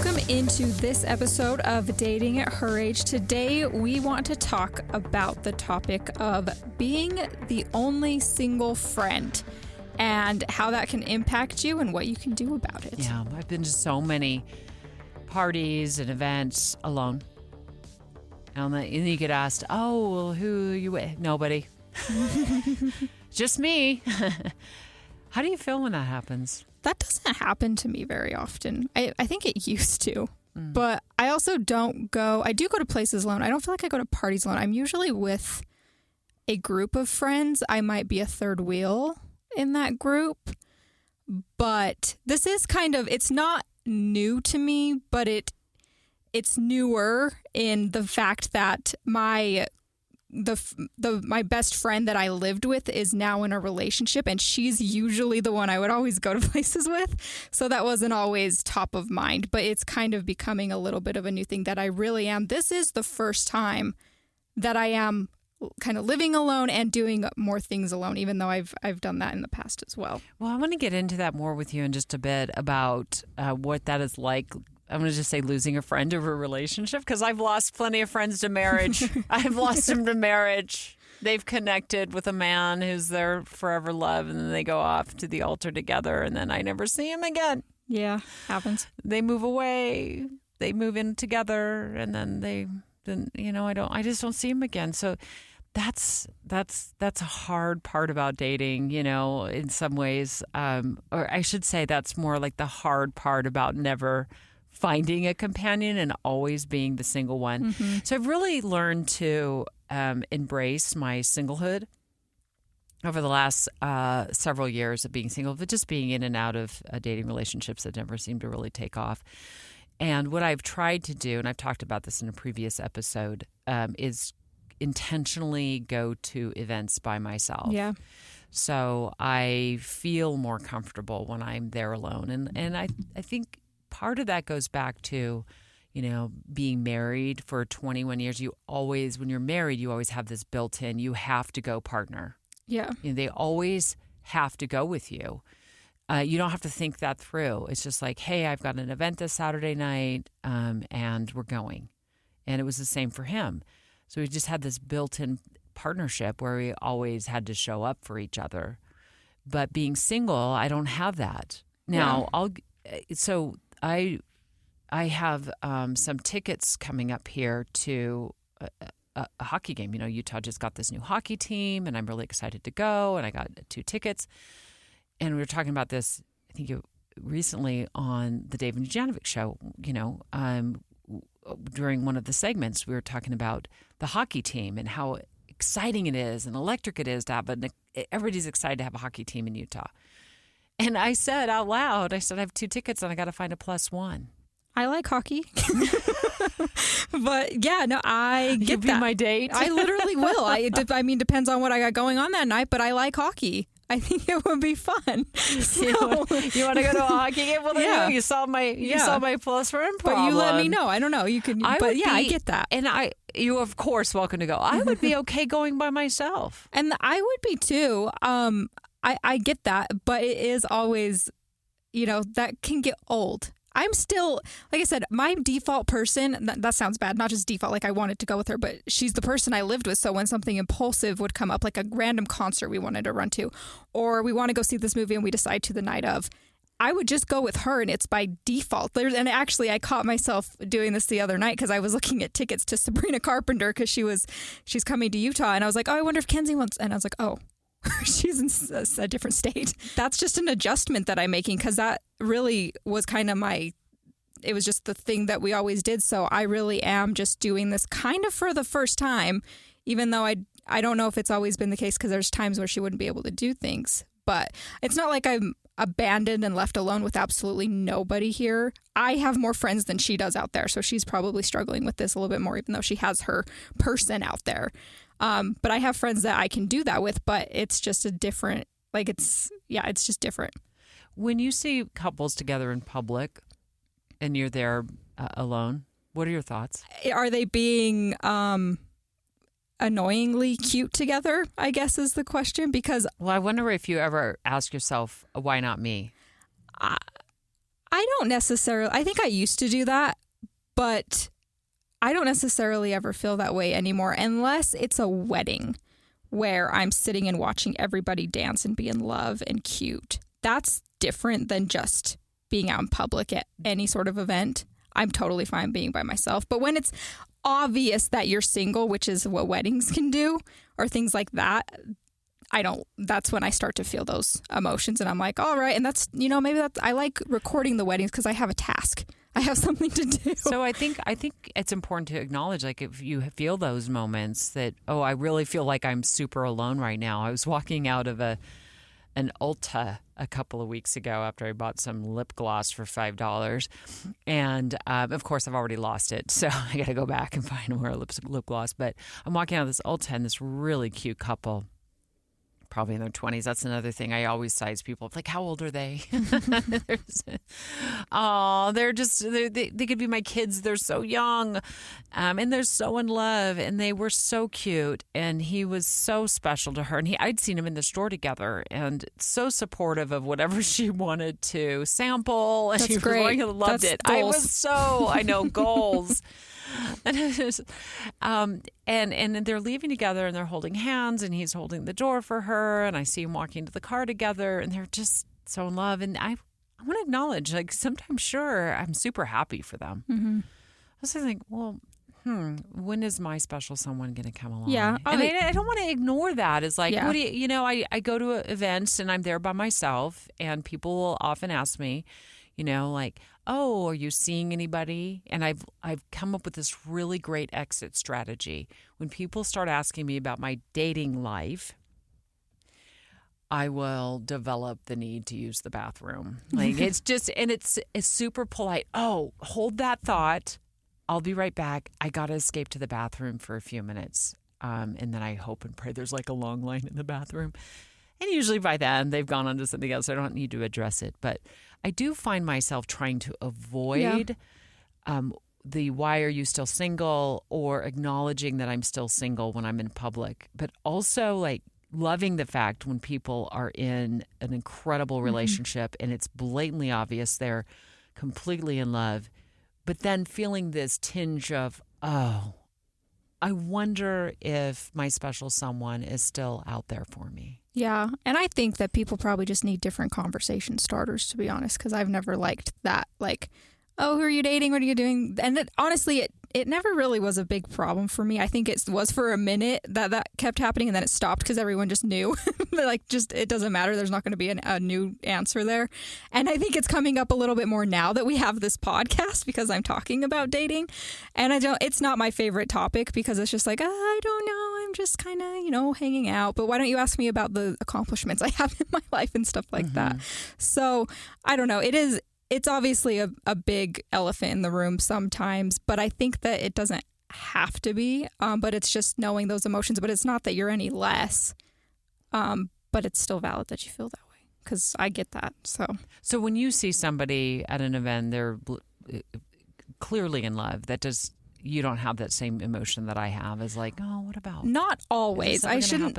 Welcome into this episode of Dating at Her Age. Today, we want to talk about the topic of being the only single friend and how that can impact you and what you can do about it. Yeah, I've been to so many parties and events alone. And then you get asked, oh, well, who are you with? Nobody. Just me. How do you feel when that happens? That doesn't happen to me very often. I think it used to. But I also don't go. I do go to places alone. I don't feel like I go to parties alone. I'm usually with a group of friends. I might be a third wheel in that group. But this is kind of, it's not new to me, but it's newer in the fact that my best friend that I lived with is now in a relationship, and she's usually the one I would always go to places with. So that wasn't always top of mind, but it's kind of becoming a little bit of a new thing that I really am. This is the first time that I am kind of living alone and doing more things alone, even though I've done that in the past as well. Well, I want to get into that more with you in just a bit about what that is like. I'm going to just say losing a friend over a relationship, because I've lost plenty of friends to marriage. I've lost them to marriage. They've connected with a man who's their forever love, and then they go off to the altar together, and then I never see him again. Yeah, happens. They move away. They move in together, and then I just don't see him again. So that's a hard part about dating, in some ways. Or I should say that's more like the hard part about never finding a companion and always being the single one. Mm-hmm. So I've really learned to embrace my singlehood over the last several years of being single, but just being in and out of dating relationships that never seem to really take off. And what I've tried to do, and I've talked about this in a previous episode, is intentionally go to events by myself. Yeah. So I feel more comfortable when I'm there alone. And I think part of that goes back to, being married for 21 years. When you're married, you always have this built-in, you have to go partner. Yeah. They always have to go with you. You don't have to think that through. It's just like, hey, I've got an event this Saturday night, and we're going. And it was the same for him. So we just had this built-in partnership where we always had to show up for each other. But being single, I don't have that. Now, I have some tickets coming up here to a hockey game. Utah just got this new hockey team, and I'm really excited to go. And I got 2 tickets. And we were talking about this, I think recently on the Dave and Janovic show. During one of the segments, we were talking about the hockey team and how exciting it is and electric it is to have. But everybody's excited to have a hockey team in Utah. And I said out loud, I have 2 tickets and I got to find a +1. I like hockey. But yeah, no, I get You'll be that. my date. I literally will. Depends on what I got going on that night, but I like hockey. I think it would be fun. So, you want to go to a hockey game? Well, yeah. You saw my +1 problem. But you let me know. I don't know. You can. I get that. And you of course welcome to go. I would be okay going by myself. And I would be too. I get that, but it is always, that can get old. I'm still, like I said, my default person, that sounds bad, not just default, like I wanted to go with her, but she's the person I lived with. So when something impulsive would come up, like a random concert we wanted to run to, or we want to go see this movie and we decide to the night of, I would just go with her, and it's by default. And actually, I caught myself doing this the other night because I was looking at tickets to Sabrina Carpenter because she's coming to Utah, and I was like, oh, I wonder if Kenzie wants, and I was like, oh. She's in a different state. That's just an adjustment that I'm making because that really was kind of it was just the thing that we always did. So I really am just doing this kind of for the first time, even though I don't know if it's always been the case because there's times where she wouldn't be able to do things. But it's not like I'm abandoned and left alone with absolutely nobody here. I have more friends than she does out there. So she's probably struggling with this a little bit more, even though she has her person out there. But I have friends that I can do that with, but it's just it's just different. When you see couples together in public and you're there alone, what are your thoughts? Are they being annoyingly cute together, I guess is the question. Because I wonder if you ever ask yourself, why not me? I I think I used to do that, but I don't necessarily ever feel that way anymore unless it's a wedding where I'm sitting and watching everybody dance and be in love and cute. That's different than just being out in public at any sort of event. I'm totally fine being by myself. But when it's obvious that you're single, which is what weddings can do, or things like that, that's when I start to feel those emotions. And I'm like, all right. And that's, I like recording the weddings because I have a task. I have something to do. So I think it's important to acknowledge, like, if you feel those moments that, I really feel like I'm super alone right now. I was walking out of an Ulta a couple of weeks ago after I bought some lip gloss for $5. And of course, I've already lost it. So I got to go back and find where lip gloss. But I'm walking out of this Ulta and this really cute couple, probably in their 20s. That's another thing. I always size people up. Like, how old are they? They could be my kids. They're so young. And they're so in love. And they were so cute. And he was so special to her. And I'd seen him in the store together and so supportive of whatever she wanted to sample. And That's she great. Loved That's it. goals. I know, goals. And they're leaving together and they're holding hands and he's holding the door for her and I see him walking to the car together and they're just so in love. And I want to acknowledge, like, sometimes, sure, I'm super happy for them. Mm-hmm. I was thinking, well, when is my special someone going to come along? Yeah. And I don't want to ignore that. It's like, Yeah. what do I go to events and I'm there by myself and people will often ask me, like, oh, are you seeing anybody? And I've come up with this really great exit strategy. When people start asking me about my dating life, I will develop the need to use the bathroom. Like, it's just, and it's super polite. Oh, hold that thought. I'll be right back. I got to escape to the bathroom for a few minutes. And then I hope and pray there's like a long line in the bathroom. And usually by then they've gone on to something else. So I don't need to address it. But I do find myself trying to avoid the why are you still single or acknowledging that I'm still single when I'm in public. But also, like, loving the fact when people are in an incredible relationship and it's blatantly obvious they're completely in love, but then feeling this tinge of, oh, I wonder if my special someone is still out there for me. Yeah. And I think that people probably just need different conversation starters, to be honest, because I've never liked that. Like, oh, who are you dating? What are you doing? And honestly, it never really was a big problem for me. I think it was for a minute that kept happening and then it stopped because everyone just knew. Like, just, it doesn't matter. There's not going to be a new answer there. And I think it's coming up a little bit more now that we have this podcast because I'm talking about dating. And it's not my favorite topic because it's just like, I don't know. I'm just kind of, hanging out. But why don't you ask me about the accomplishments I have in my life and stuff like that? So I don't know. It's obviously a big elephant in the room sometimes, but I think that it doesn't have to be. But it's just knowing those emotions. But it's not that you're any less. But it's still valid that you feel that way because I get that. So when you see somebody at an event, they're clearly in love. You don't have that same emotion that I have. Is like, oh, what about? Not always. I shouldn't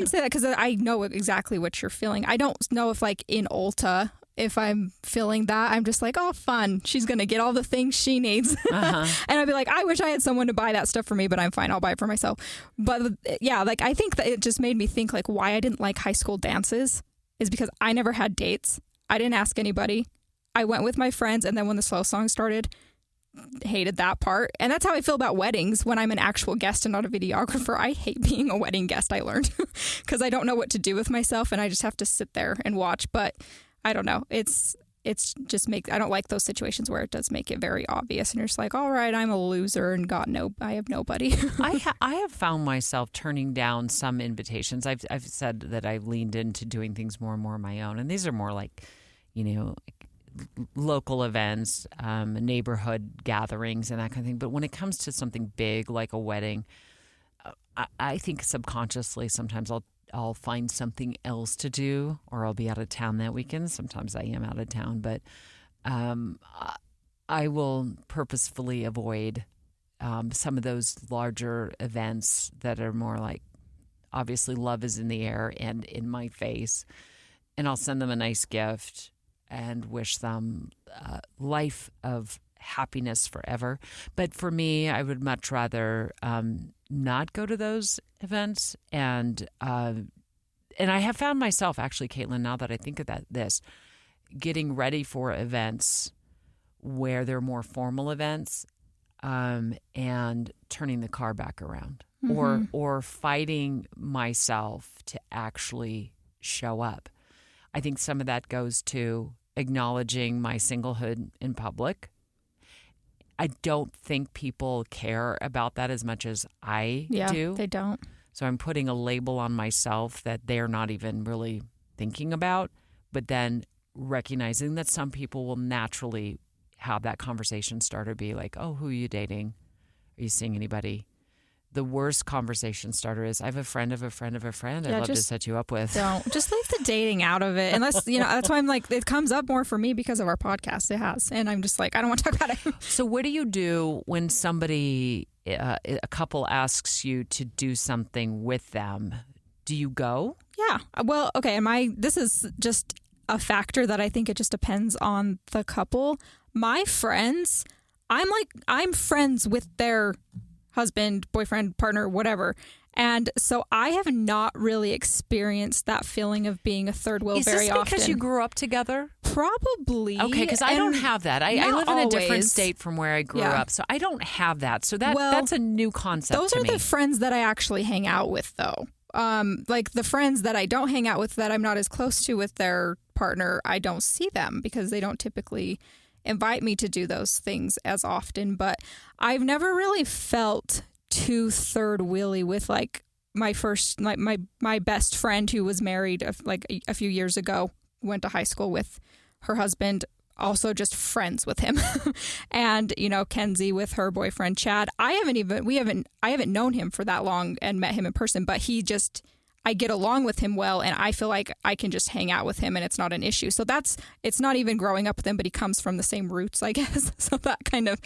say that because I know exactly what you're feeling. I don't know if, like, in Ulta, if I'm feeling that, I'm just like, oh, fun. She's going to get all the things she needs. And I'd be like, I wish I had someone to buy that stuff for me, but I'm fine. I'll buy it for myself. But yeah, like, I think that it just made me think, like, why I didn't like high school dances is because I never had dates. I didn't ask anybody. I went with my friends. And then when the slow song started, hated that part. And that's how I feel about weddings when I'm an actual guest and not a videographer. I hate being a wedding guest, I learned, because I don't know what to do with myself and I just have to sit there and watch. But I don't know. It's just I don't like those situations where it does make it very obvious and you're just like, all right, I'm a loser and I have nobody. I have found myself turning down some invitations. I've said that I've leaned into doing things more and more on my own. And these are more like, local events, neighborhood gatherings and that kind of thing. But when it comes to something big like a wedding, I think subconsciously sometimes I'll find something else to do or I'll be out of town that weekend. Sometimes I am out of town, but I will purposefully avoid some of those larger events that are more like, obviously love is in the air and in my face. And I'll send them a nice gift. and wish them a life of happiness forever. But for me, I would much rather not go to those events. And I have found myself, actually, Caitlyn, now that I think of this, getting ready for events where they're more formal events, and turning the car back around, or fighting myself to actually show up. I think some of that goes to acknowledging my singlehood in public. I don't think people care about that as much as I do. They don't. So I'm putting a label on myself that they're not even really thinking about, but then recognizing that some people will naturally have that conversation starter be like, oh, who are you dating? Are you seeing anybody? The worst conversation starter is, I have a friend of a friend of a friend I'd love to set you up with. Don't. Just leave the dating out of it. Unless, that's why I'm like, it comes up more for me because of our podcast. It has. And I'm just like, I don't want to talk about it. So what do you do when somebody, a couple asks you to do something with them? Do you go? Yeah. Well, okay. This is just a factor that I think it just depends on the couple. My friends, I'm friends with their husband, boyfriend, partner, whatever. And so I have not really experienced that feeling of being a third wheel very often. Is this because you grew up together? Probably. Okay, because I don't have that. I live in a different state from where I grew up, so I don't have that. So that's a new concept to me. Those are the friends that I actually hang out with, though. Like the friends that I don't hang out with, that I'm not as close to with their partner, I don't see them because they don't typically invite me to do those things as often. But I've never really felt too third wheelie with like my best friend who was married a few years ago, went to high school with her husband, also just friends with him. And, Kenzie with her boyfriend, Chad, I haven't known him for that long and met him in person, but I get along with him well, and I feel like I can just hang out with him and it's not an issue. So it's not even growing up with him, but he comes from the same roots, I guess. So that kind of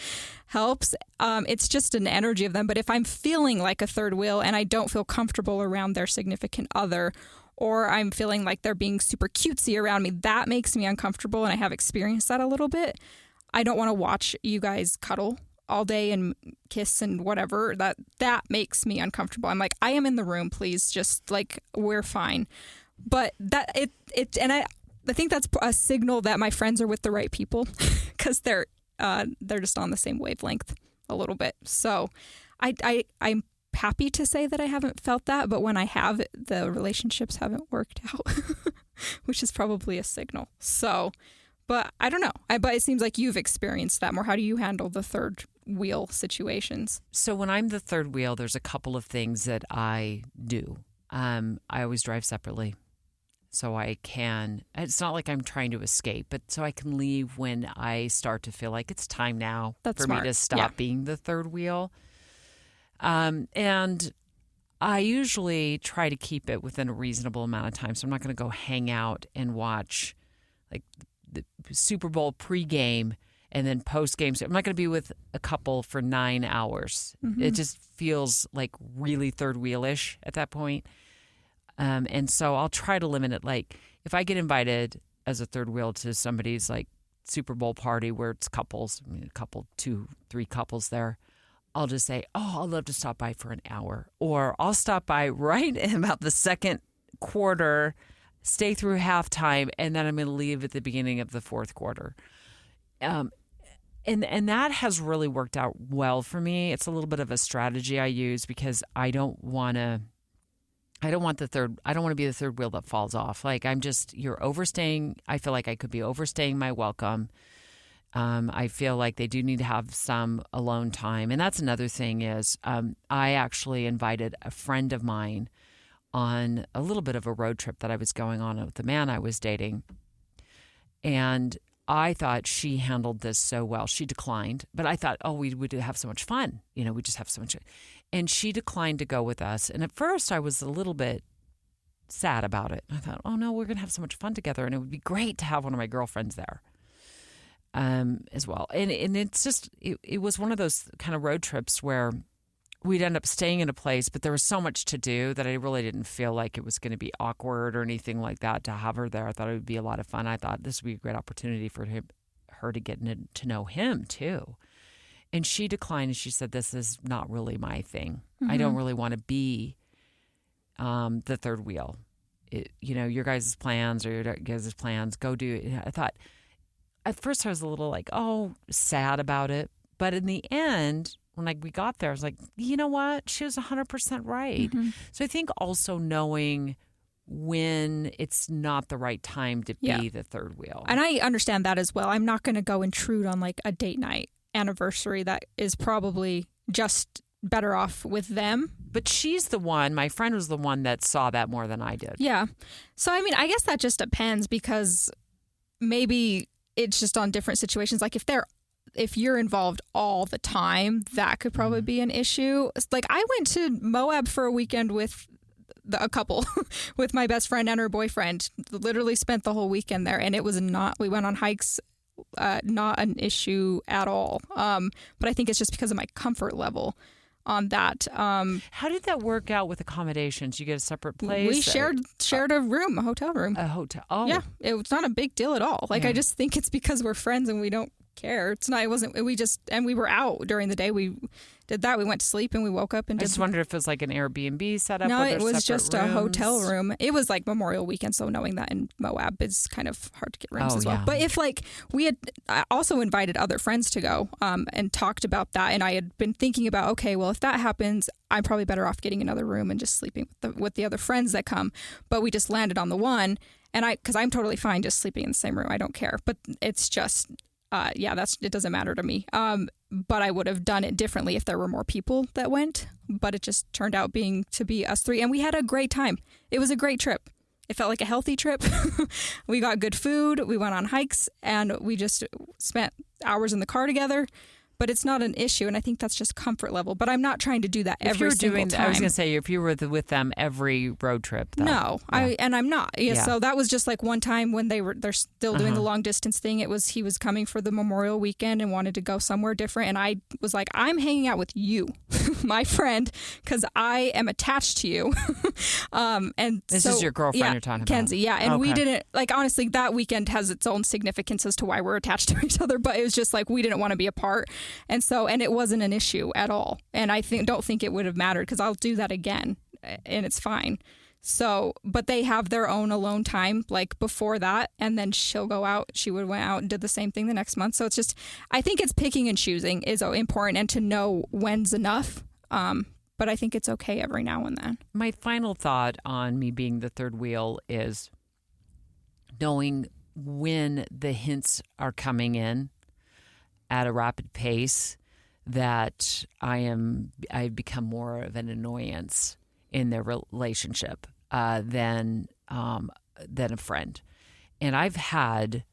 helps. It's just an energy of them. But if I'm feeling like a third wheel and I don't feel comfortable around their significant other, or I'm feeling like they're being super cutesy around me, that makes me uncomfortable, and I have experienced that a little bit. I don't want to watch you guys cuddle all day and kiss and whatever. That makes me uncomfortable. I'm like, I am in the room, please. Just like, we're fine. But and I think that's a signal that my friends are with the right people, because they're just on the same wavelength a little bit. So I'm happy to say that I haven't felt that, but when I have, the relationships haven't worked out, which is probably a signal. So, but I don't know. But it seems like you've experienced that more. How do you handle the third wheel situations? So when I'm the third wheel, there's a couple of things that I do. I always drive separately. So it's not like I'm trying to escape, but so I can leave when I start to feel like it's time now for me to stop being the third wheel. And I usually try to keep it within a reasonable amount of time. So I'm not going to go hang out and watch like the Super Bowl pregame and then post-game. So I'm not going to be with a couple for 9 hours. Mm-hmm. It just feels like really third wheel-ish at that point. And so I'll try to limit it. Like if I get invited as a third wheel to somebody's like Super Bowl party where it's couples, a couple, 2, 3 couples there, I'll just say, I'd love to stop by for an hour. Or I'll stop by right in about the second quarter, stay through halftime, and then I'm going to leave at the beginning of the fourth quarter. And that has really worked out well for me. It's a little bit of a strategy I use because I don't want to be the third wheel that falls off. Like you're overstaying. I feel like I could be overstaying my welcome. I feel like they do need to have some alone time. And that's another thing is I actually invited a friend of mine on a little bit of a road trip that I was going on with the man I was dating. And I thought she handled this so well. She declined, but I thought, we would have so much fun. We just have so much. And she declined to go with us. And at first I was a little bit sad about it. I thought, oh no, we're going to have so much fun together. And it would be great to have one of my girlfriends there. As well. And it's just, it was one of those kind of road trips where we'd end up staying in a place, but there was so much to do that I really didn't feel like it was going to be awkward or anything like that to have her there. I thought it would be a lot of fun. I thought this would be a great opportunity for her to get to know him too. And she declined, and she said, this is not really my thing. I don't really want to be the third wheel. Your guys' plans or your guys' plans, go do it. I thought, at first I was a little like, sad about it. But in the end, when we got there, I was like, you know what? She was 100% right. So I think also knowing when it's not the right time to be the third wheel. And I understand that as well. I'm not going to go intrude on like a date night anniversary that is probably just better off with them. But she's the one, my friend was the one that saw that more than I did. Yeah. So, I mean, I guess that just depends because maybe it's just on different situations. Like if you're involved all the time, that could probably be an issue. Like I went to Moab for a weekend with a couple, with my best friend and her boyfriend. Literally spent the whole weekend there, and it was we went on hikes, not an issue at all. But I think it's just because of my comfort level on that. How did that work out with accommodations? You get a separate place? We shared a room, a hotel room. A hotel. Oh. Yeah. It was not a big deal at all. Like I just think it's because we're friends and we don't care. We were out during the day. We did that. We went to sleep and we woke up and I just wondered if it was like an Airbnb setup. No, it was just rooms. A hotel room. It was like Memorial Weekend, so knowing that in Moab is kind of hard to get rooms as well. Yeah. But if I also invited other friends to go and talked about that, and I had been thinking about, okay, well, if that happens, I'm probably better off getting another room and just sleeping with the other friends that come. But we just landed on the one, and because I'm totally fine just sleeping in the same room. I don't care. But it's just... it doesn't matter to me. But I would have done it differently if there were more people that went. But it just turned out to be us three. And we had a great time. It was a great trip. It felt like a healthy trip. We got good food. We went on hikes. And we just spent hours in the car together. But it's not an issue, and I think that's just comfort level. But I'm not trying to do that every single time. I was going to say, if you were with them every road trip, though. No, yeah. I'm not. Yeah, so that was just like one time when they're still doing the long distance thing. He was coming for the Memorial Weekend and wanted to go somewhere different, and I was like, I'm hanging out with you, my friend, because I am attached to you. And this is your girlfriend you're talking about, Kenzie. Yeah, and we didn't honestly. That weekend has its own significance as to why we're attached to each other, but it was just like we didn't want to be apart. And it wasn't an issue at all. And I don't think it would have mattered because I'll do that again and it's fine. So, but they have their own alone time like before that. And then she'll go out. She went out and did the same thing the next month. So it's just, I think it's picking and choosing is important and to know when's enough. But I think it's okay every now and then. My final thought on me being the third wheel is knowing when the hints are coming in at a rapid pace that I've become more of an annoyance in their relationship than a friend. And I've had,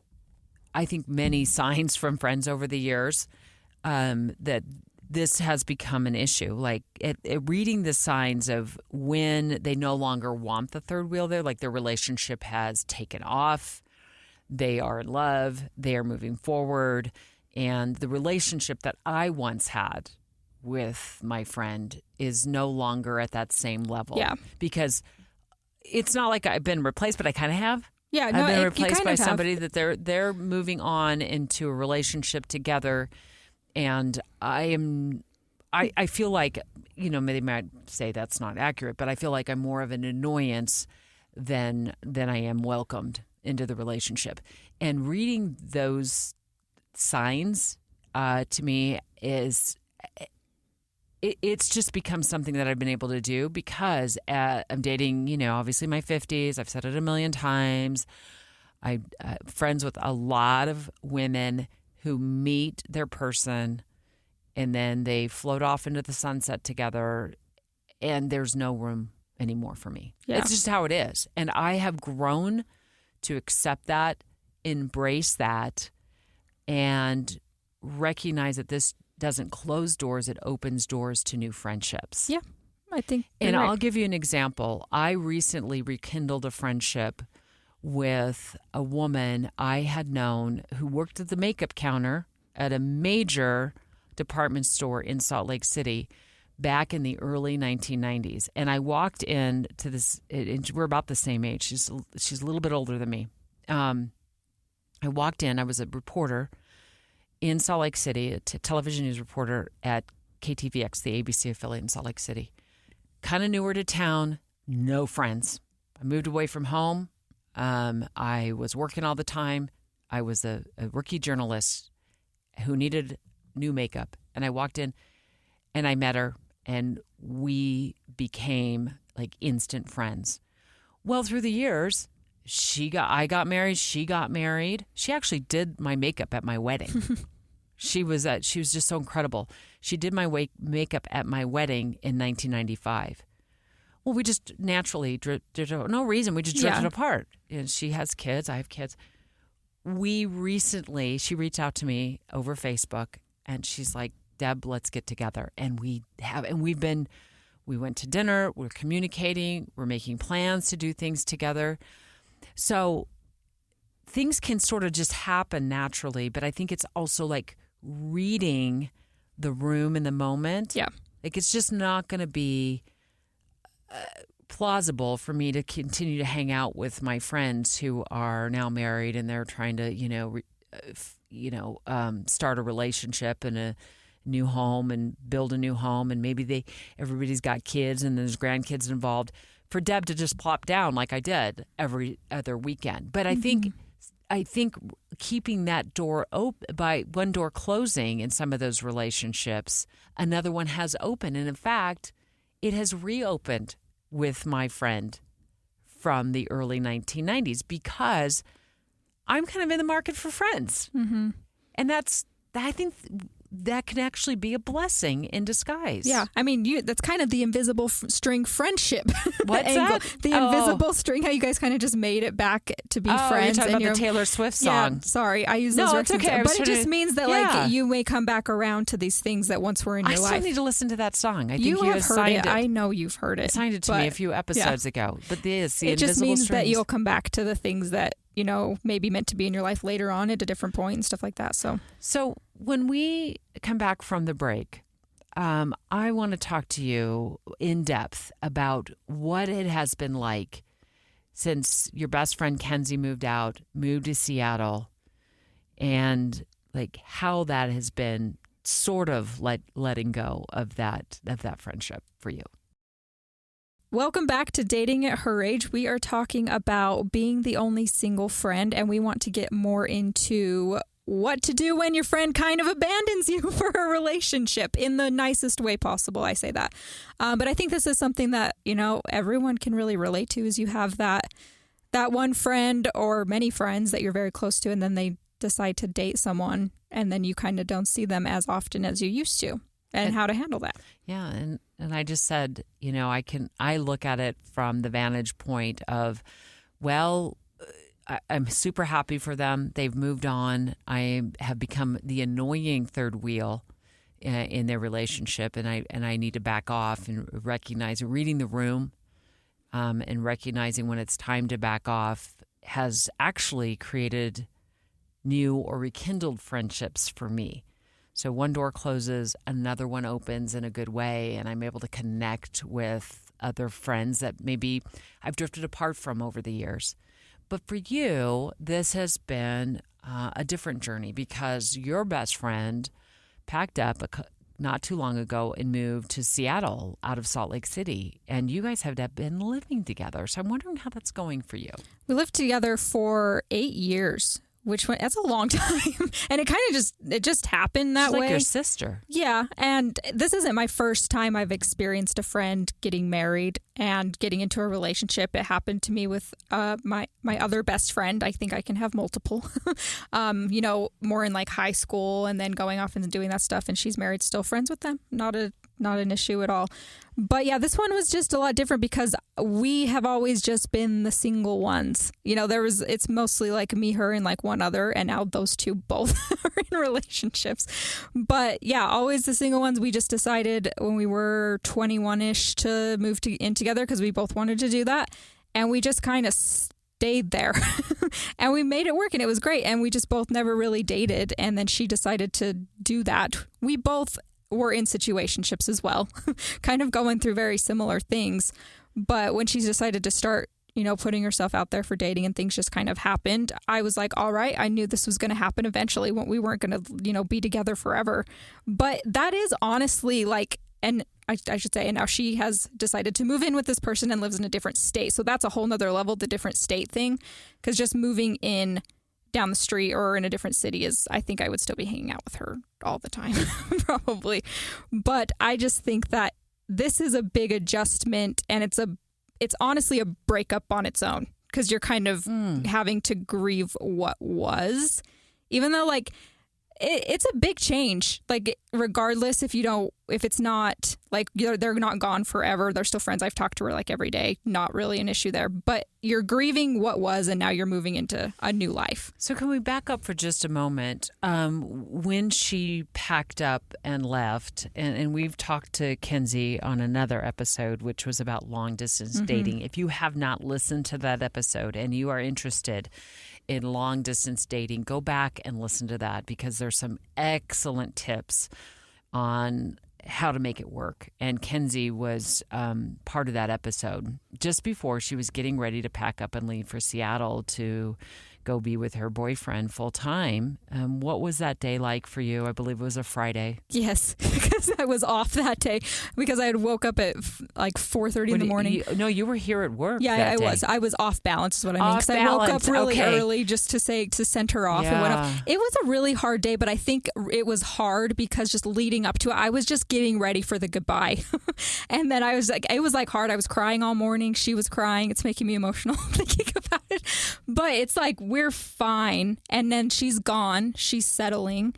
I think, many signs from friends over the years that this has become an issue. Like reading the signs of when they no longer want the third wheel there, like their relationship has taken off, they are in love, they are moving forward. And the relationship that I once had with my friend is no longer at that same level. Yeah. Because it's not like I've been replaced, but I kind of have. Yeah, I've been replaced by somebody that they're moving on into a relationship together. And I feel like, they might say that's not accurate, but I feel like I'm more of an annoyance than I am welcomed into the relationship. And reading those signs to me is it's just become something that I've been able to do because I'm dating, obviously my 50s. I've said it a million times. I'm friends with a lot of women who meet their person and then they float off into the sunset together and there's no room anymore for me. Yeah. It's just how it is. And I have grown to accept that, embrace that, and recognize that this doesn't close doors, it opens doors to new friendships. Yeah, I think. And right. I'll give you an example. I recently rekindled a friendship with a woman I had known who worked at the makeup counter at a major department store in Salt Lake City. back in the early 1990s. And I walked in to this, we're about the same age. She's a little bit older than me. I walked in, I was a reporter in Salt Lake City, a television news reporter at KTVX, the ABC affiliate in Salt Lake City. Kind of newer to town, no friends. I moved away from home. I was working all the time. I was a rookie journalist who needed new makeup. And I walked in and I met her and we became like instant friends. Well, through the years, I got married. She got married. She actually did my makeup at my wedding. She was just so incredible. She did my makeup at my wedding in 1995. Well, we just naturally there's no reason. We just drifted apart. And she has kids. I have kids. She reached out to me over Facebook, and she's like, "Deb, let's get together." And we went to dinner. We're communicating. We're making plans to do things together. So things can sort of just happen naturally, but I think it's also like reading the room in the moment. Yeah. Like it's just not going to be plausible for me to continue to hang out with my friends who are now married and they're trying to, start a relationship and a new home and build a new home. And maybe everybody's got kids and there's grandkids involved. For Deb to just plop down like I did every other weekend. But I think keeping that door open, by one door closing in some of those relationships, another one has opened. And in fact, it has reopened with my friend from the early 1990s because I'm kind of in the market for friends. Mm-hmm. And I think that can actually be a blessing in disguise. Yeah. I mean, that's kind of the invisible string friendship. What's angle. that? The invisible string, how you guys kind of just made it back to be friends. You're talking about the Taylor Swift song. Yeah, sorry. I use those it's okay. But it just means that like you may come back around to these things that once were in your life. I still need to listen to that song. I think you have heard it. I know you've heard it. You signed it to me a few episodes ago. But it just means that you'll come back to the things that maybe meant to be in your life later on at a different point and stuff like that. So when we come back from the break, I want to talk to you in depth about what it has been like since your best friend Kenzie moved to Seattle, and like how that has been sort of letting go of that friendship for you. Welcome back to Dating at Her Age. We are talking about being the only single friend, and we want to get more into what to do when your friend kind of abandons you for a relationship in the nicest way possible. I say that. But I think this is something that, everyone can really relate to, is you have that one friend or many friends that you're very close to, and then they decide to date someone, and then you kind of don't see them as often as you used to, and how to handle that. Yeah. And I just said, I look at it from the vantage point of, I'm super happy for them. They've moved on. I have become the annoying third wheel in their relationship, and I need to back off and recognize, reading the room, and recognizing when it's time to back off has actually created new or rekindled friendships for me. So one door closes, another one opens in a good way, and I'm able to connect with other friends that maybe I've drifted apart from over the years. But for you, this has been a different journey because your best friend packed up not too long ago and moved to Seattle out of Salt Lake City. And you guys have been living together. So I'm wondering how that's going for you. We lived together for 8 years. That's a long time. And it kind of just happened that way. She's like your sister. Yeah. And this isn't my first time I've experienced a friend getting married and getting into a relationship. It happened to me with my other best friend. I think I can have multiple, more in like high school and then going off and doing that stuff. And she's married, still friends with them. Not an issue at all. But yeah, this one was just a lot different because we have always just been the single ones. It's mostly like me, her, and like one other, and now those two both are in relationships. But yeah, always the single ones. We just decided when we were 21-ish to move in together because we both wanted to do that. And we just kind of stayed there and we made it work, and it was great. And we just both never really dated. And then she decided to do that. We both were in situationships as well, kind of going through very similar things. But when she decided to start, putting herself out there for dating and things just kind of happened, I was like, all right, I knew this was going to happen eventually when we weren't going to, be together forever. But that is honestly like, and I should say, and now she has decided to move in with this person and lives in a different state. So that's a whole nother level, the different state thing. Because just moving in down the street or in a different city I think I would still be hanging out with her all the time, probably. But I just think that this is a big adjustment, and it's honestly a breakup on its own, because you're kind of having to grieve what was, even though like it's a big change. Like regardless, if it's not like they're not gone forever, they're still friends. I've talked to her like every day, not really an issue there, but you're grieving what was, and now you're moving into a new life. So can we back up for just a moment? When she packed up and left, and we've talked to Kenzie on another episode, which was about long distance dating. If you have not listened to that episode and you are interested in long distance dating, go back and listen to that, because there's some excellent tips on how to make it work. And Kenzie was part of that episode just before she was getting ready to pack up and leave for Seattle to go be with her boyfriend full time. What was that day like for you? I believe it was a Friday. Yes, because I was off that day because I had woke up at like 4:30 in the morning. You were here at work. Yeah, that day. was. I was off balance is what I mean. Because I woke up really early just to send her off and went off. It was a really hard day, but I think it was hard because just leading up to it, I was just getting ready for the goodbye. And then it was like hard. I was crying all morning. She was crying. It's making me emotional thinking about it. But it's like, we're fine. And then she's gone. She's settling.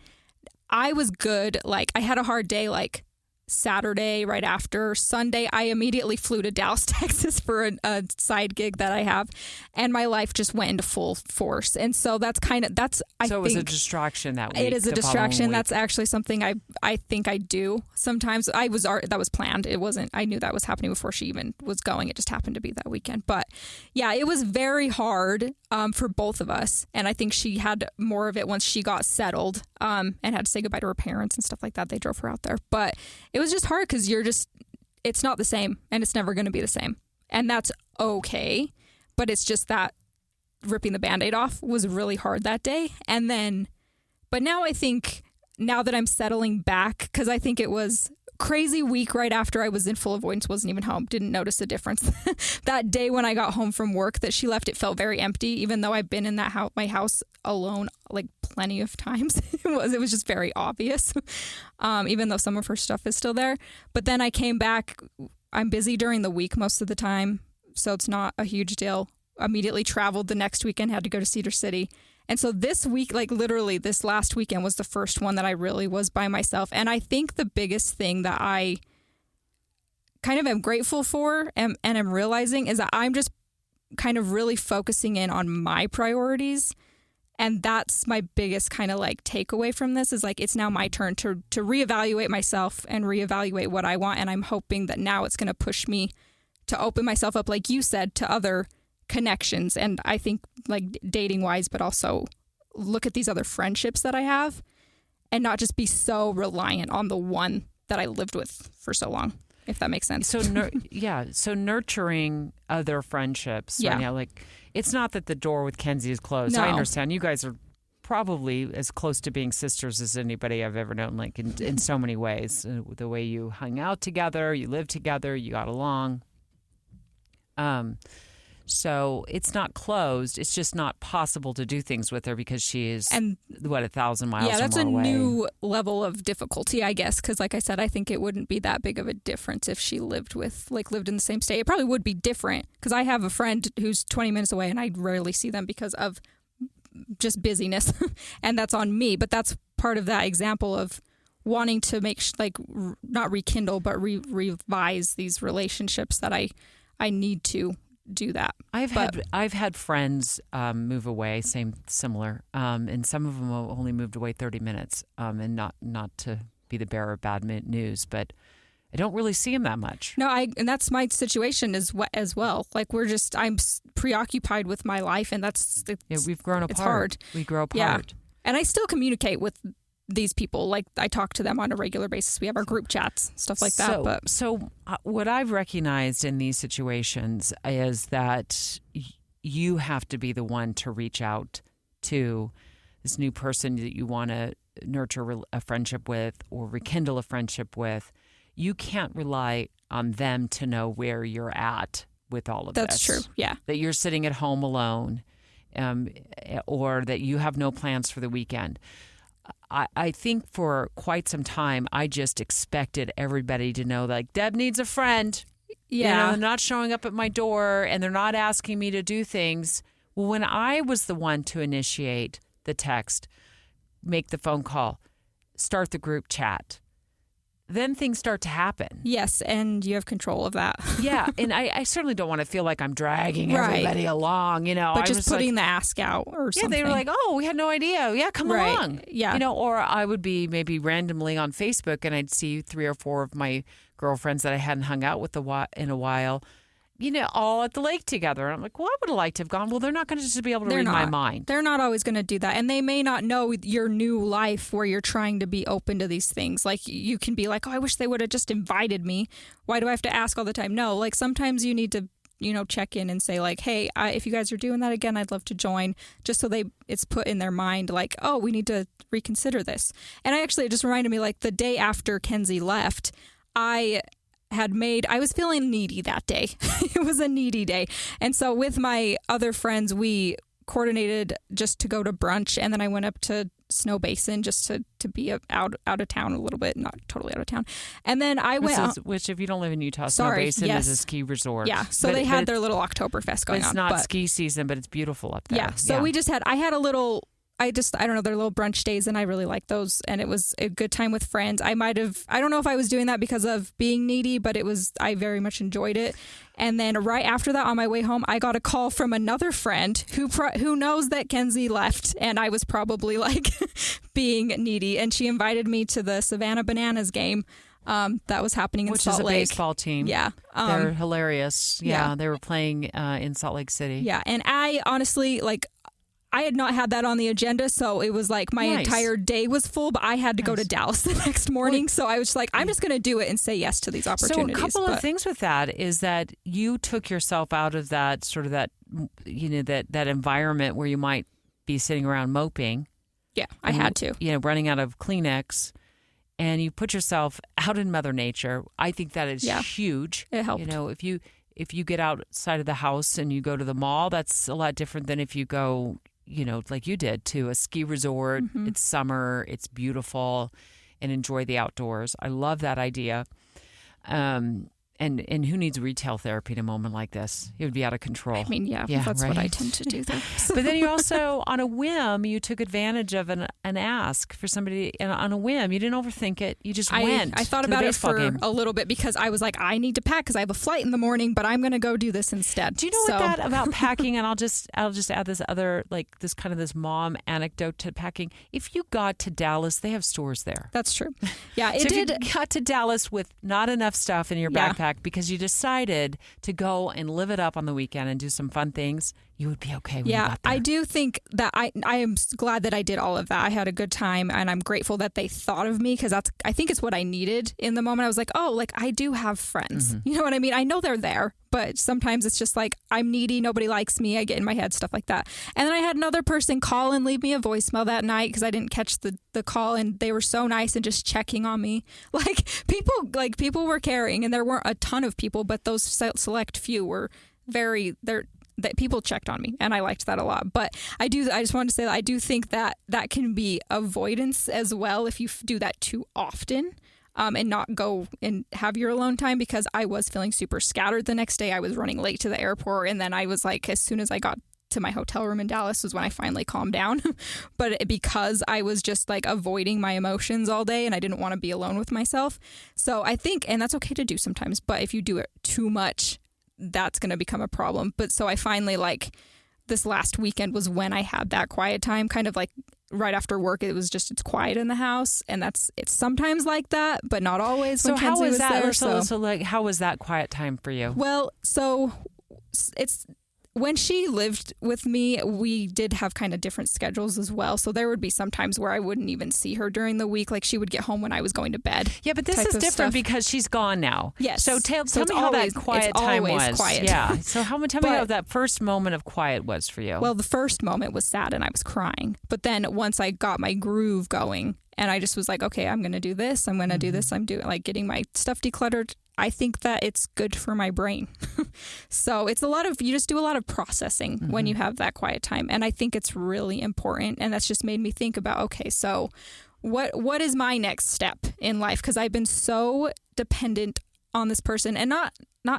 I was good. Like, I had a hard day, like Saturday right after. Sunday, I immediately flew to Dallas, Texas for a side gig that I have. And my life just went into full force. And so it was a distraction that week. It is a distraction. That's actually something I think I do sometimes. That was planned. It wasn't, I knew that was happening before she even was going. It just happened to be that weekend. But yeah, it was very hard for both of us. And I think she had more of it once she got settled and had to say goodbye to her parents and stuff like that. They drove her out there. But it was just hard because it's not the same, and it's never going to be the same. And that's okay. But it's just that ripping the Band-Aid off was really hard that day. And then, but now I think, now that I'm settling back, because I think it was crazy week right after I was in full avoidance, wasn't even home, didn't notice a difference. That day when I got home from work that she left, it felt very empty, even though I've been in that my house alone like plenty of times. It was just very obvious, even though some of her stuff is still there. But then I came back. I'm busy during the week most of the time, so it's not a huge deal. Immediately traveled the next weekend, had to go to Cedar City. And so this week, like literally this last weekend was the first one that I really was by myself. And I think the biggest thing that I kind of am grateful for and am realizing is that I'm just kind of really focusing in on my priorities. And that's my biggest kind of like takeaway from this is like, it's now my turn to reevaluate myself and reevaluate what I want. And I'm hoping that now it's going to push me to open myself up, like you said, to other connections. And I think like dating wise, but also look at these other friendships that I have and not just be so reliant on the one that I lived with for so long, if that makes sense. So, so nurturing other friendships. Yeah. Right now, like, it's not that the door with Kenzie is closed. No. I understand. You guys are probably as close to being sisters as anybody I've ever known, like in so many ways. The way you hung out together, you lived together, you got along. So it's not closed. It's just not possible to do things with her because she is, 1,000 miles Yeah, that's or more a away. new level of difficulty, I guess, because like I said, I think it wouldn't be that big of a difference if she lived in the same state. It probably would be different because I have a friend who's 20 minutes away and I rarely see them because of just busyness, and that's on me. But that's part of that example of wanting to make not rekindle, but revise these relationships that I need to do that. I've had friends move away, similar, and some of them have only moved away 30 minutes, and not to be the bearer of bad news, but I don't really see them that much. No, and that's my situation as well. Like I'm preoccupied with my life, and we've grown apart. It's hard. We grow apart. Yeah. And I still communicate with these people. Like I talk to them on a regular basis. We have our group chats, stuff like that. So what I've recognized in these situations is that you have to be the one to reach out to this new person that you want to nurture a friendship with or rekindle a friendship with. You can't rely on them to know where you're at with all of this. That's true. Yeah. That you're sitting at home alone, or that you have no plans for the weekend. I think for quite some time, I just expected everybody to know, like, Deb needs a friend. Yeah. They're not showing up at my door and they're not asking me to do things. Well, when I was the one to initiate the text, make the phone call, start the group chat, then things start to happen. Yes, and you have control of that. Yeah, and I certainly don't want to feel like I'm dragging everybody along, But I just putting the ask out or something. Yeah, they were like, oh, we had no idea. Yeah, come along. Yeah. Or I would be maybe randomly on Facebook and I'd see 3 or 4 of my girlfriends that I hadn't hung out with in a while, all at the lake together. And I'm like, well, I would have liked to have gone. Well, they're not going to just be able to read my mind. They're not always going to do that. And they may not know your new life where you're trying to be open to these things. Like you can be like, oh, I wish they would have just invited me. Why do I have to ask all the time? No, like sometimes you need to, check in and say like, hey, if you guys are doing that again, I'd love to join, just so it's put in their mind like, oh, we need to reconsider this. And it just reminded me, like the day after Kenzie left, I was feeling needy that day. It was a needy day. And so with my other friends, we coordinated just to go to brunch. And then I went up to Snow Basin just to be out of town a little bit, not totally out of town. And then I went... Which if you don't live in Utah, Snow Basin is a ski resort. Yeah. So they had their little Oktoberfest going on. It's not ski season, but it's beautiful up there. Yeah. So I had a little... I don't know, their little brunch days, and I really like those. And it was a good time with friends. I don't know if I was doing that because of being needy, but I very much enjoyed it. And then right after that, on my way home, I got a call from another friend who knows that Kenzie left, and I was probably like being needy. And she invited me to the Savannah Bananas game that was happening in Salt Lake. Which is a baseball team. Yeah. They're hilarious. Yeah. They were playing in Salt Lake City. Yeah. And I honestly, I had not had that on the agenda, so it was like my entire day was full, but I had to go to Dallas the next morning. So I was just like, I'm just going to do it and say yes to these opportunities. So a couple of things with that is that you took yourself out of that sort of that environment where you might be sitting around moping. Yeah, I had to. Running out of Kleenex. And you put yourself out in Mother Nature. I think that is huge. It helped. If you get outside of the house and you go to the mall, that's a lot different than if you go, like you did, to a ski resort. Mm-hmm. It's summer, it's beautiful, and enjoy the outdoors. I love that idea. And who needs retail therapy in a moment like this? It would be out of control. I mean, that's what I tend to do, though. But then you also, on a whim, you took advantage of an ask for somebody, and on a whim, you didn't overthink it. You just went. I thought about it for a little bit because I was like, I need to pack because I have a flight in the morning, but I'm going to go do this instead. Do you know what that about packing? And I'll just add this other, this mom anecdote to packing. If you got to Dallas, they have stores there. That's true. Yeah, If you got to Dallas with not enough stuff in your backpack because you decided to go and live it up on the weekend and do some fun things, you would be okay when you got there. I do think that I am glad that I did all of that. I had a good time, and I'm grateful that they thought of me because I think it's what I needed in the moment. I was like, oh, I do have friends. Mm-hmm. You know what I mean? I know they're there, but sometimes it's just like, I'm needy, nobody likes me, I get in my head, stuff like that. And then I had another person call and leave me a voicemail that night because I didn't catch the call, and they were so nice and just checking on me. People were caring, and there weren't a ton of people, but those select few were that people checked on me, and I liked that a lot. But I just wanted to say that I do think that can be avoidance as well if you do that too often. And not go and have your alone time, because I was feeling super scattered the next day. I was running late to the airport, and then I was like, as soon as I got to my hotel room in Dallas was when I finally calmed down. But because I was just avoiding my emotions all day and I didn't want to be alone with myself. So I think, and that's okay to do sometimes, but if you do it too much, that's going to become a problem. But so I finally this last weekend was when I had that quiet time, kind of right after work. It was just, it's quiet in the house, and it's sometimes like that, but not always. So when Kenzie was that? There, so how was that quiet time for you? Well, so when she lived with me, we did have kind of different schedules as well. So there would be some times where I wouldn't even see her during the week. Like she would get home when I was going to bed. Yeah, but this is different because she's gone now. Yes. So tell me how that quiet time was. Quiet. Yeah. So tell me how that first moment of quiet was for you. Well, the first moment was sad and I was crying. But then once I got my groove going and I just was like, okay, I'm going to do this. I'm going to do this. I'm doing like getting my stuff decluttered. I think that it's good for my brain. So it's you just do a lot of processing when you have that quiet time. And I think it's really important. And that's just made me think about, okay, so what is my next step in life? Because I've been so dependent on this person and not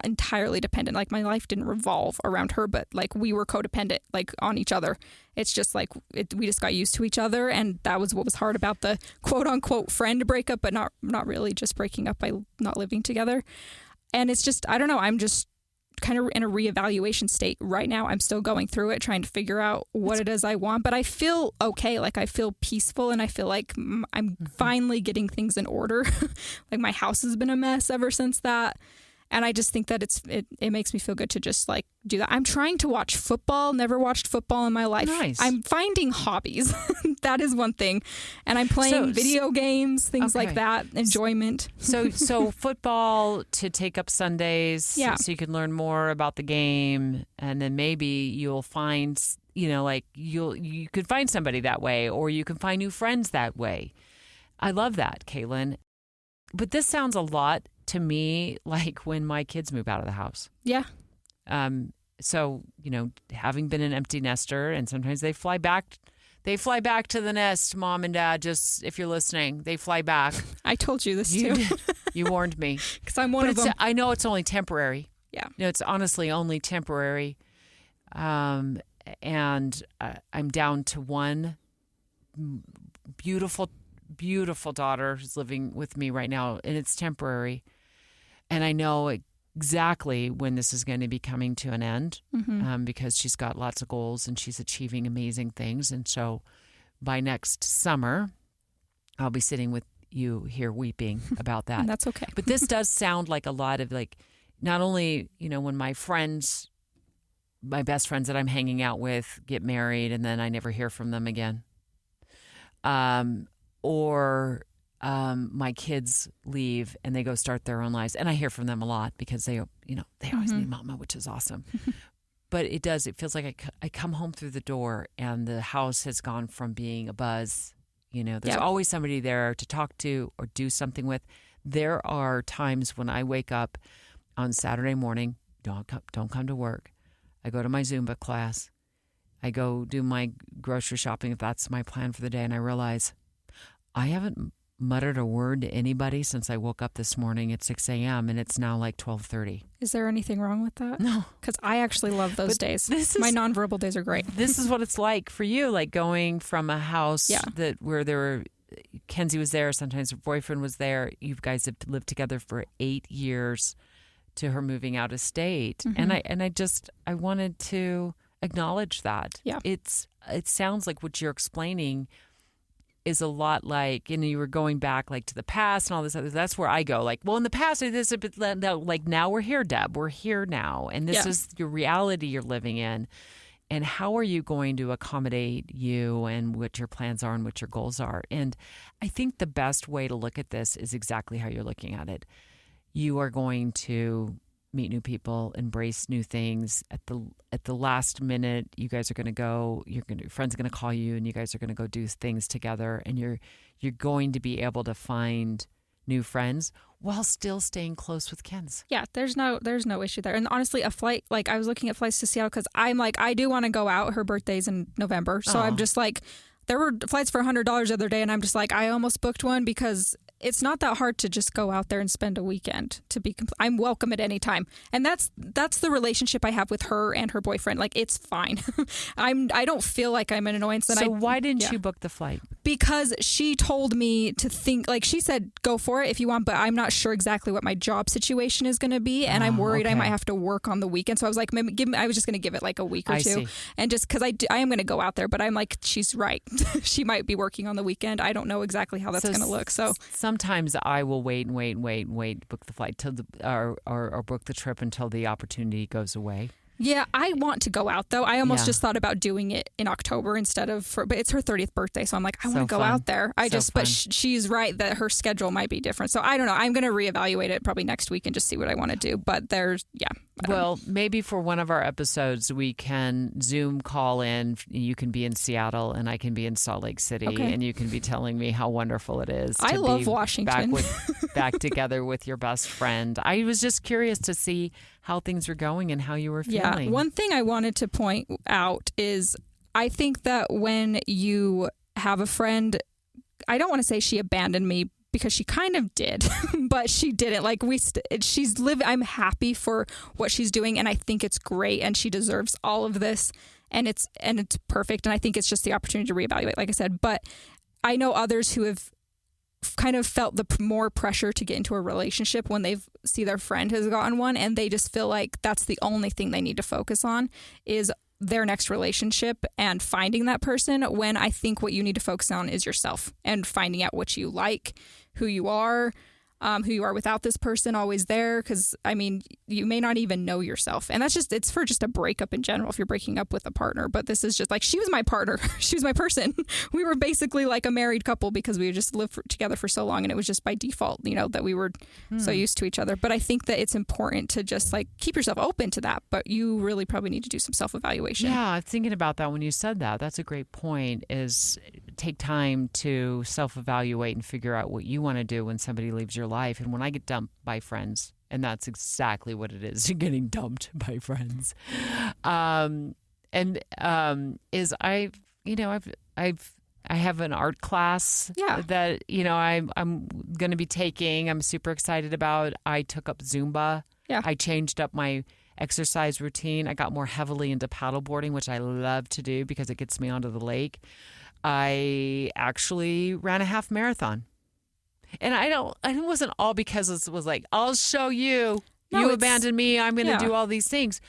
entirely dependent. Like my life didn't revolve around her, but like we were codependent, like on each other. It's just like we just got used to each other. And that was what was hard about the quote unquote friend breakup, but not really just breaking up by not living together. And it's just, I don't know, I'm just kind of in a reevaluation state right now. I'm still going through it, trying to figure out what it is I want, but I feel okay. Like I feel peaceful and I feel like I'm finally getting things in order. Like my house has been a mess ever since that. And I just think that it makes me feel good to just like do that. I'm trying to watch football. Never watched football in my life. Nice. I'm finding hobbies. That is one thing. And I'm playing video games, things like that, enjoyment. So football to take up Sundays so you can learn more about the game. And then maybe you'll find, like you could find somebody that way or you can find new friends that way. I love that, Caitlyn. But this sounds a lot to me like when my kids move out of the house. Yeah. So, having been an empty nester and sometimes they fly back to the nest, Mom and Dad, just if you're listening, they fly back. I told you this too. You warned me. Because I'm one of them. I know it's only temporary. Yeah. It's honestly only temporary. And I'm down to one beautiful daughter who's living with me right now, and it's temporary. And I know exactly when this is going to be coming to an end because she's got lots of goals and she's achieving amazing things. And so by next summer, I'll be sitting with you here weeping about that. And that's okay. But this does sound like a lot of like, not only, when my best friends that I'm hanging out with get married and then I never hear from them again. Or my kids leave and they go start their own lives. And I hear from them a lot because they always need mama, which is awesome. But it feels like I come home through the door and the house has gone from being a buzz. There's always somebody there to talk to or do something with. There are times when I wake up on Saturday morning, don't come to work. I go to my Zumba class. I go do my grocery shopping if that's my plan for the day. And I realize I haven't muttered a word to anybody since I woke up this morning at 6 a.m. and it's now like 12:30. Is there anything wrong with that? No. Because I actually love those days. My nonverbal days are great. This is what it's like for you, like going from a house where Kenzie was there, sometimes her boyfriend was there. You guys have lived together for 8 years to her moving out of state. And I wanted to acknowledge that. Yeah. It sounds like what you're explaining is a lot like, you were going back like to the past and all this other. That's where I go. Like, well, in the past, this, but like now we're here, Deb. We're here now, and this is your reality you're living in. And how are you going to accommodate you and what your plans are and what your goals are? And I think the best way to look at this is exactly how you're looking at it. You are going to meet new people, embrace new things. At the last minute, you guys are going to go. Your friend's going to call you, and you guys are going to go do things together. And you're going to be able to find new friends while still staying close with Ken's. Yeah, there's no issue there. And honestly, a flight, like I was looking at flights to Seattle because I'm like, I do want to go out. Her birthday's in November, so I'm just like, there were flights for $100 the other day, and I'm just like, I almost booked one because it's not that hard to just go out there and spend a weekend. I'm welcome at any time, and that's the relationship I have with her and her boyfriend. Like, it's fine. I don't feel like I'm an annoyance. So why didn't you book the flight? Because she told me to think. Like, she said, go for it if you want, but I'm not sure exactly what my job situation is going to be, and I'm worried I might have to work on the weekend. So I was like, I was just going to give it like a week or two, and just because I am going to go out there, but I'm like, she's right. She might be working on the weekend. I don't know exactly how that's going to look. So sometimes I will wait, book the flight till or book the trip until the opportunity goes away. Yeah, I want to go out though. I almost Yeah. just thought about doing it in October instead of but it's her 30th birthday, so I'm like, I want to go fun. out there. But fun. she's right that her schedule might be different. So I don't know. I'm going to reevaluate it probably next week and just see what I want to do. But there's, I don't know. Well, maybe for one of our episodes, we can Zoom call in. You can be in Seattle and I can be in Salt Lake City, Okay. and you can be telling me how wonderful it is. I to love be Washington. back together with your best friend. I was just curious to see how things were going and how you were feeling. Yeah. One thing I wanted to point out is I think that when you have a friend, I don't want to say she abandoned me because she kind of did, but she didn't. Like she's living. I'm happy for what she's doing, and I think it's great, and she deserves all of this, and it's perfect. And I think it's just the opportunity to reevaluate, like I said. But I know others who have kind of felt the more pressure to get into a relationship when they see their friend has gotten one, and they just feel like that's the only thing they need to focus on is their next relationship and finding that person, when I think what you need to focus on is yourself and finding out what you like, who you are without this person always there. Because, I mean, you may not even know yourself. And it's for just a breakup in general if you're breaking up with a partner. But this is just like, she was my partner. She was my person. We were basically like a married couple because we just lived together for so long. And it was just by default, that we were so used to each other. But I think that it's important to just like keep yourself open to that. But you really probably need to do some self-evaluation. Yeah, I'm thinking about that when you said that. That's a great point, is take time to self-evaluate and figure out what you want to do when somebody leaves your life. And when I get dumped by friends, and that's exactly what it is, getting dumped by friends, is I have an art class that I'm going to be taking. I'm super excited about. I took up Zumba. Yeah. I changed up my exercise routine. I got more heavily into paddleboarding, which I love to do because it gets me onto the lake. I actually ran a half marathon. And it wasn't all because it was like, I'll show you. You abandoned me. I'm going to do all these things.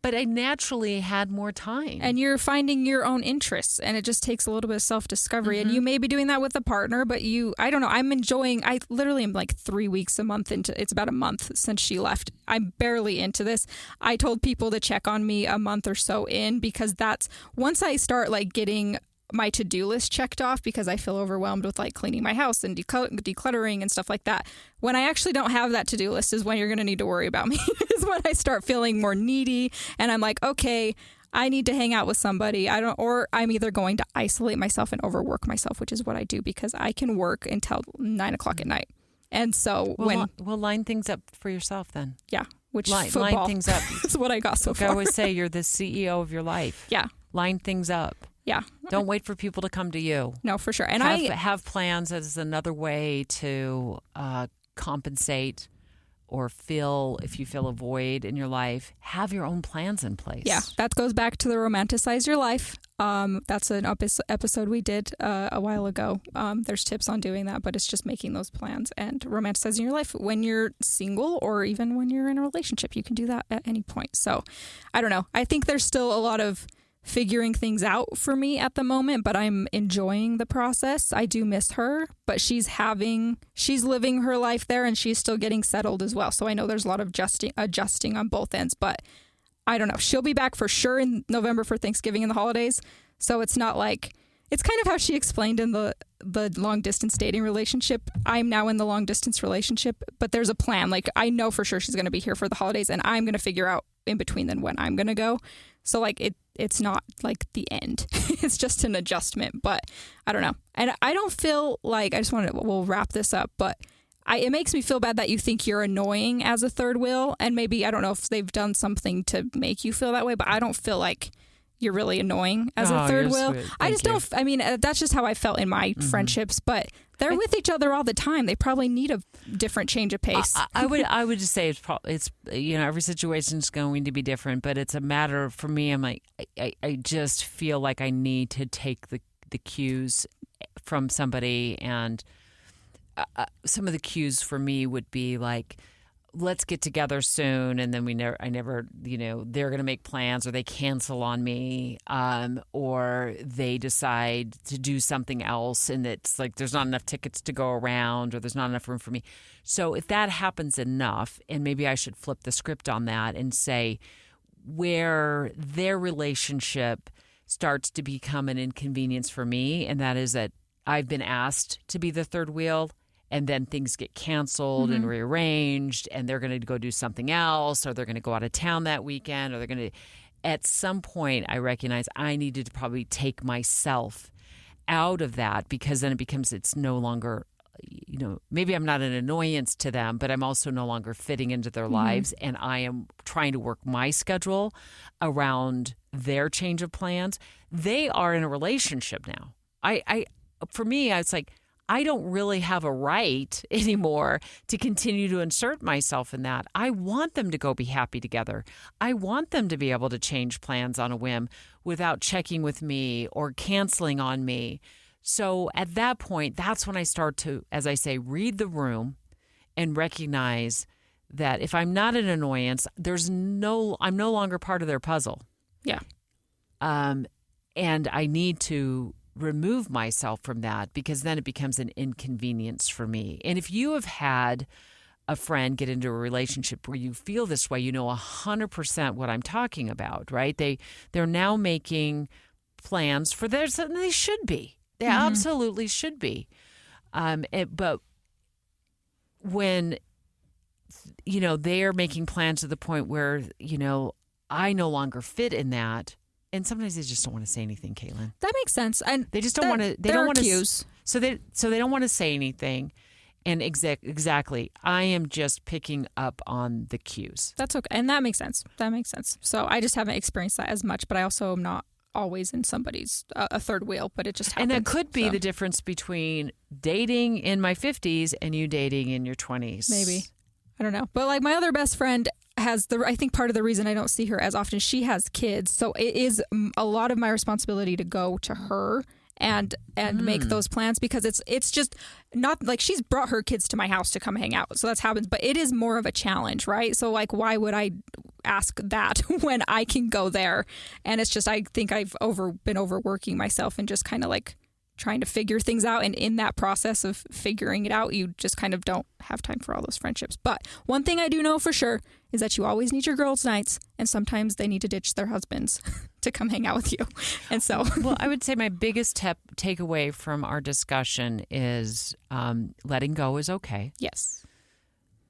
But I naturally had more time. And you're finding your own interests, and it just takes a little bit of self-discovery. And you may be doing that with a partner, but I don't know. I literally am like 3 weeks a month into, it's about a month since she left. I'm barely into this. I told people to check on me a month or so in, because once I start like getting my to-do list checked off, because I feel overwhelmed with like cleaning my house and decluttering and stuff like that. When I actually don't have that to-do list is when you're going to need to worry about me, is when I start feeling more needy. And I'm like, okay, I need to hang out with somebody. Or I'm either going to isolate myself and overwork myself, which is what I do, because I can work until 9 o'clock at night. And so line things up for yourself then. Yeah. Which line football things up. is what I got so far. I always say you're the CEO of your life. Yeah. Line things up. Yeah. Don't wait for people to come to you. No, for sure. And have plans as another way to compensate or if you feel a void in your life, have your own plans in place. Yeah, that goes back to the romanticize your life. That's an episode we did a while ago. There's tips on doing that, but it's just making those plans and romanticizing your life when you're single or even when you're in a relationship. You can do that at any point. So I don't know. I think there's still a lot of figuring things out for me at the moment, but I'm enjoying the process. I do miss her, but she's living her life there, and she's still getting settled as well. So I know there's a lot of adjusting on both ends, but I don't know. She'll be back for sure in November for Thanksgiving and the holidays. So it's not like, it's kind of how she explained in the long distance dating relationship. I'm now in the long distance relationship, but there's a plan. Like, I know for sure she's going to be here for the holidays, and I'm going to figure out in between then when I'm going to go. So like it's not like the end. It's just an adjustment, but I don't know. And I don't feel like, we'll wrap this up, but it makes me feel bad that you think you're annoying as a third wheel. And maybe, I don't know if they've done something to make you feel that way, but I don't feel like you're really annoying as a third wheel. I just don't, I mean, that's just how I felt in my friendships, but they're with each other all the time. They probably need a different change of pace. I would just say it's every situation is going to be different, but it's a matter for me. I'm like, I just feel like I need to take the cues from somebody, and some of the cues for me would be like, let's get together soon, and then I never, they're going to make plans, or they cancel on me, or they decide to do something else, and it's like there's not enough tickets to go around, or there's not enough room for me. So if that happens enough, and maybe I should flip the script on that and say, where their relationship starts to become an inconvenience for me, and that is that I've been asked to be the third wheel, and then things get canceled and rearranged, and they're going to go do something else, or they're going to go out of town that weekend, or they're going to... At some point, I recognize I needed to probably take myself out of that, because then it's no longer, maybe I'm not an annoyance to them, but I'm also no longer fitting into their lives, and I am trying to work my schedule around their change of plans. They are in a relationship now. For me, it's like, I don't really have a right anymore to continue to insert myself in that. I want them to go be happy together. I want them to be able to change plans on a whim without checking with me or canceling on me. So at that point, that's when I start to, as I say, read the room and recognize that if I'm not an annoyance, I'm no longer part of their puzzle. Yeah. And I need to remove myself from that, because then it becomes an inconvenience for me. And if you have had a friend get into a relationship where you feel this way, 100% what I'm talking about, right? They're now making plans for theirs, and they should be. They absolutely should be. But when, they are making plans to the point where, I no longer fit in that. And sometimes they just don't want to say anything, Caitlyn. That makes sense. And they just don't want to. They there don't are want to. cues. So they don't want to say anything. And exactly, I am just picking up on the cues. That's okay, and that makes sense. So I just haven't experienced that as much, but I also am not always in somebody's a third wheel. But it just happens. And that could be the difference between dating in my 50s and you dating in your 20s. Maybe. I don't know. But like my other best friend I think part of the reason I don't see her as often, she has kids. So it is a lot of my responsibility to go to her and make those plans, because it's just not like she's brought her kids to my house to come hang out. So that's happens. But it is more of a challenge, right? So like, why would I ask that when I can go there? And it's just, I think I've been overworking myself and just kind of like trying to figure things out. And in that process of figuring it out, you just kind of don't have time for all those friendships. But one thing I do know for sure is that you always need your girls' nights, and sometimes they need to ditch their husbands to come hang out with you. And so, well, I would say my biggest takeaway from our discussion is letting go is okay. Yes.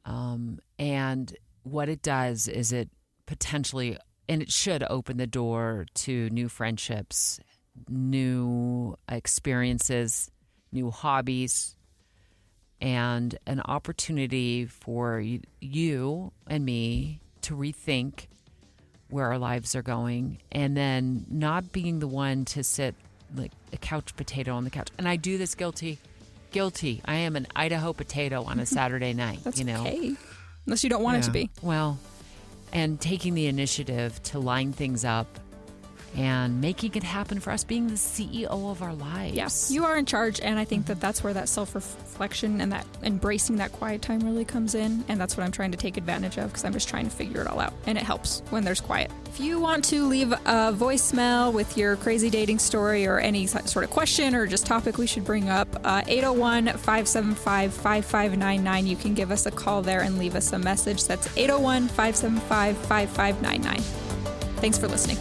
And what it does is it potentially, and it should open the door to new friendships, new experiences, new hobbies, and an opportunity for you and me to rethink where our lives are going, and then not being the one to sit like a couch potato on the couch. And I do this guilty. I am an Idaho potato on a Saturday night. That's okay. Unless you don't want it to be. Well, and taking the initiative to line things up and making it happen for us, being the CEO of our lives. Yes, you are in charge, and I think that that's where that self-reflection and that embracing that quiet time really comes in, and that's what I'm trying to take advantage of, because I'm just trying to figure it all out, and it helps when there's quiet. If you want to leave a voicemail with your crazy dating story or any sort of question or just topic we should bring up, 801-575-5599. You can give us a call there and leave us a message. That's 801-575-5599. Thanks for listening.